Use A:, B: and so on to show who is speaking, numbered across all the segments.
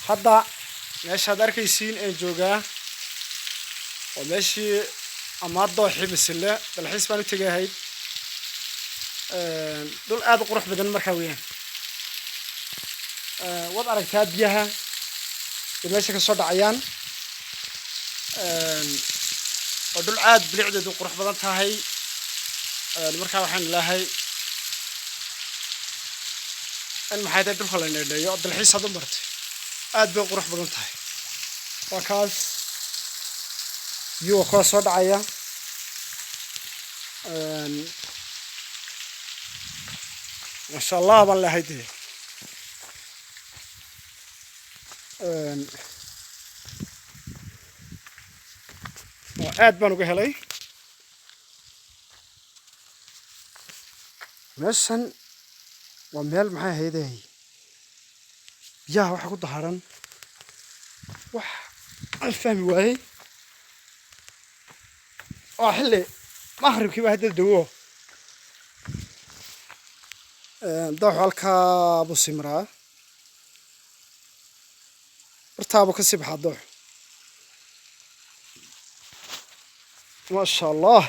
A: hadda meesha arkaysiin ee joogaa oo meeshii amaado xibisle dalxiis baan u tagay dul aad u qurux badan markaa weeyaan wad aragtaa biyaha meesha ka soo dhacayaan oo dul aad bilicdeedu qurux badan tahay markaa waxaan ilaahay in maxay tahay dhulka la needheeyo dalxiis aad u martay aad bay qurux badan tahay waa kaas biyo ka soo dhacaya ما شاء الله والله هيدي وعاد بانو كهلي مثلا ومال معايا هيدي بيها waxa ku daharan wax aan fahmi waayay oo xilli maghribkii baa hadda dawo ضوح halka buu simraa bartaabo ka sibxa ضوح ما شاء الله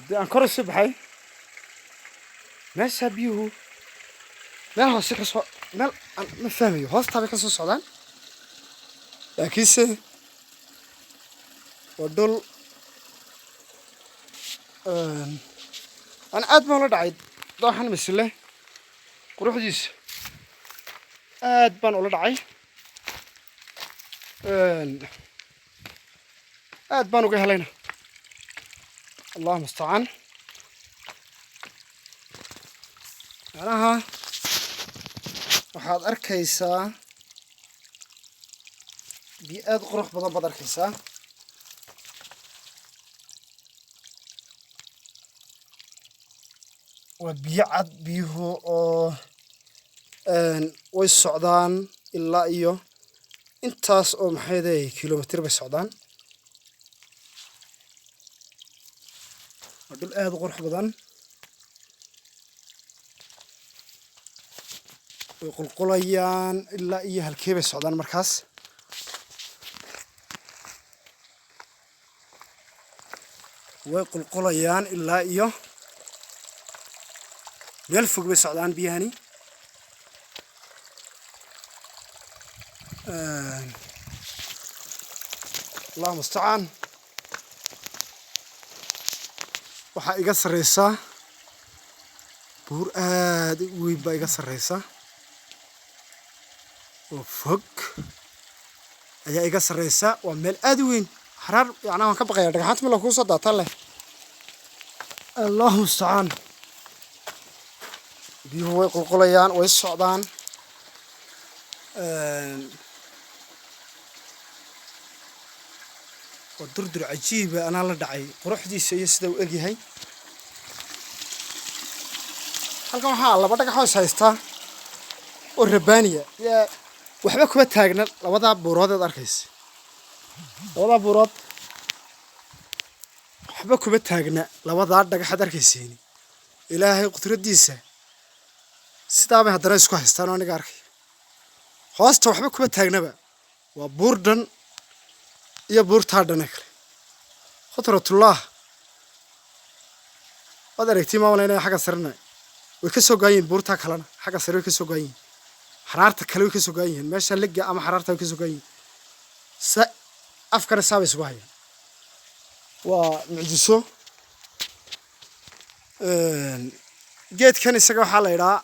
A: دي أنكر السبحة ناس بيهو ما هو سكس ما فهمي هو طبعا كسر السودان لكن ودول أنا أدمى ولا دعيد ضاحنا مسله قروح جيس أدمى ولا دعي أدمى وجهلنا الله مستعان أنا waxaad arkaysaa bi'aad qurux badan baad arkaysaa وبيع عد بيه أو والسعودان إلا إياه إنتاس أو محيدي كيلومتر بالسعودان ودول آد غرح بدن ويقول قليان إلا إياه الكيب السعودان مركز ويقول قليان إلا إياه يلفق بالسعودان بيهاني الله مستعان waxaa iga sareysa buur aad u weyn baa iga sareysa oo fog ayaa iga sareysa waa meel aad u weyn xaraar yacni waan ka baqayaa dhagaxaanta meel ku soo daataan leh الله مستعان بيهو way qulqulayaan way socdaan ودردر عجيب أنا لا دعي قروح دي سياسة وأجيهاي halkan waxa laba dhagax oo haysta oo rabaniya ya waxba kuma taagna labada buurood ee arkaysi labada buurood waxba kuma taagna labada dhagax ee arkaysiin ilaahay qudradiisa sidaa bay haddana isku haystaan oo aniga arkay hoosta waxba kuma taagnaba waa buurdan iyo buurta dhan kale khudratullah wadaragtii ma walaynaa xaga sarna way ka soo gaayeen buurta kalena xaga sare way ka soo gaayeen xaraarta kale way ka soo gaayeen meesha liga ama xaraarta way ka soo gaayeen afkana saabay isku hayaan waa mucjiso geedkan isaga waxa la yiraahdaa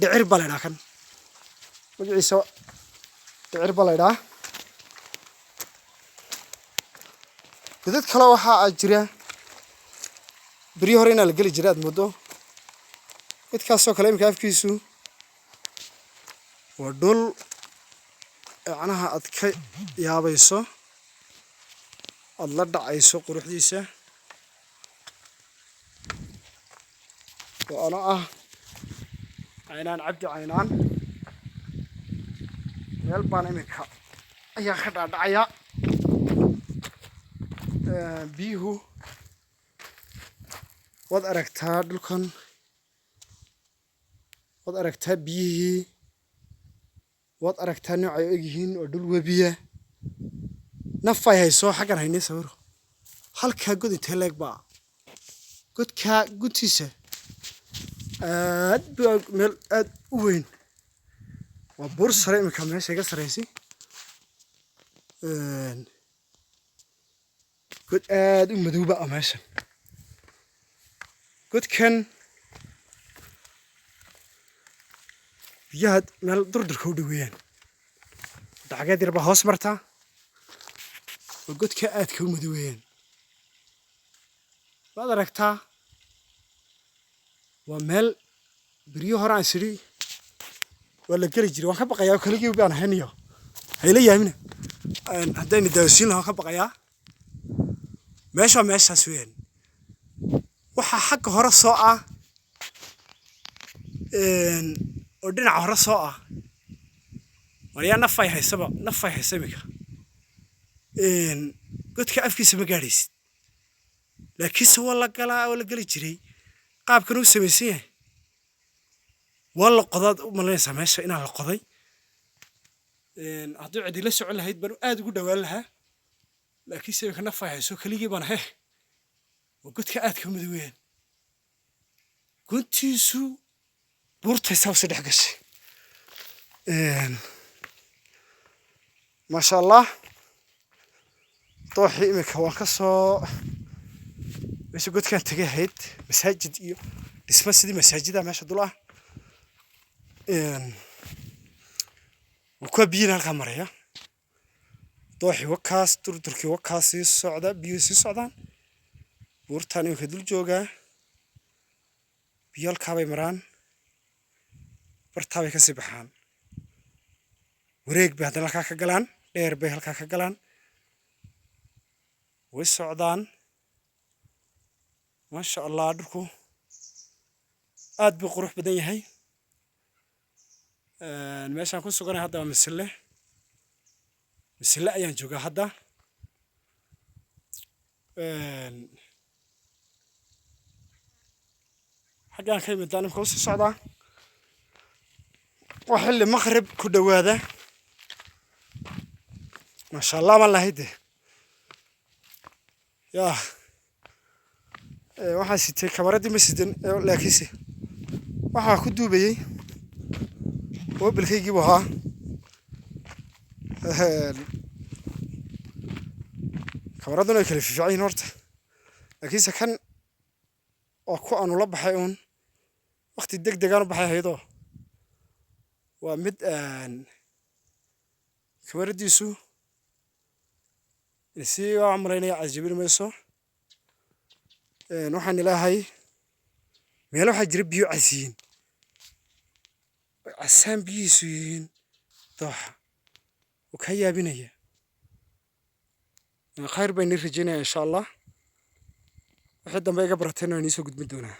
A: dhicir baleeda kan magaciisa dhicir baleeda dad kale waxa jira bari hore in la gali jiray aad muddo mid ka soo kale imka afkiisu waa dhul anaha ad ka yaabayso ad la dhacayso quruxdiisa وأنا عينان عبد عينان يلبان إمكها أي خدعة دعيا بيهو waad aragtaa dhulkan waad aragtaa biyihii waad aragtaa noocay u egyihiin oo dhul webiya nafay hayso xaggan haynay sawiro halkaa god intee leeg baa godkaa guntiisa aad baa meel aad u weyn waa buur sare iminka meesha iga saraysi god aad u madowba ah meeshan godkan biyaha meel durdurka u dhoweeyaan dacgeed yar baa hoos martaa oo godka aadka u madoweeyaan waad aragtaa waa meel beryo hore aan sidhi waa la geli jiray waan ka baqayaa oo keligii baan ahayniyo hayla yaamina haddayna daawasiin lahaan ka baqayaa meeshaas weeyaan waxaa xagga hore soo ah oo dhinaca hore soo ah waryaa nafay haysa iminka godka afkiisa ma gaadhaysid laakiinse waa la galaa oo la geli jiray qaabkan uu samaysan yahay waa la qodaad u malaynaysaa meesha inaa la qoday hadduu cidi la socon lahayd baan aad ugu dhowaan lahaa laakiinse iminka nafay hayso keligii baan ahe waa godka aadka madoweeyaan guntiisu buurtaysaa usi dhex gashay maasha allah dooxii iminka waan ka soo meesha godkaan tegay ahayd masaajid iyo dhisma sidii masaajida meesha dul ah waa kuwa biyina halkaa maraya dooxii wakaas durdurkii wakaas sii socda biyuhu sii socdaan buurtaan iminka dul joogaa biyo halkaabay maraan bartaabay kasii baxaan wareeg bay haddana halkaa ka galaan dheer bay halkaa ka galaan way socdaan maasha allah dhulku aad buu qurux badan yahay meeshaan ku suganay hadda waa misile ayaan joogaa hadda xaggaan ka yimid imika usii socdaa waa xilli maqrib ku dhowaada maasha allah baan lahay de yaa waxaan sitay kamaradii ma sidan laakiinse waxaa ku duubayey moobilkaygii buu ahaa kamaraduna way kala fiifican yihiin horta laakiinse kan waa ku aanu la baxay uun waqti degdegaan u baxay ahaydoo waa mid kamaradiisu si waa malaynaya casjabin mayso waxaan ilaahay meel waxaa jira biyo casiyin casaan biyihiisu yihiin dooxa oo kaa yaabinaya khayr baan nii rajaynaya insha allah wixii dambe iga baratayna waan iisoo gudbin doonaa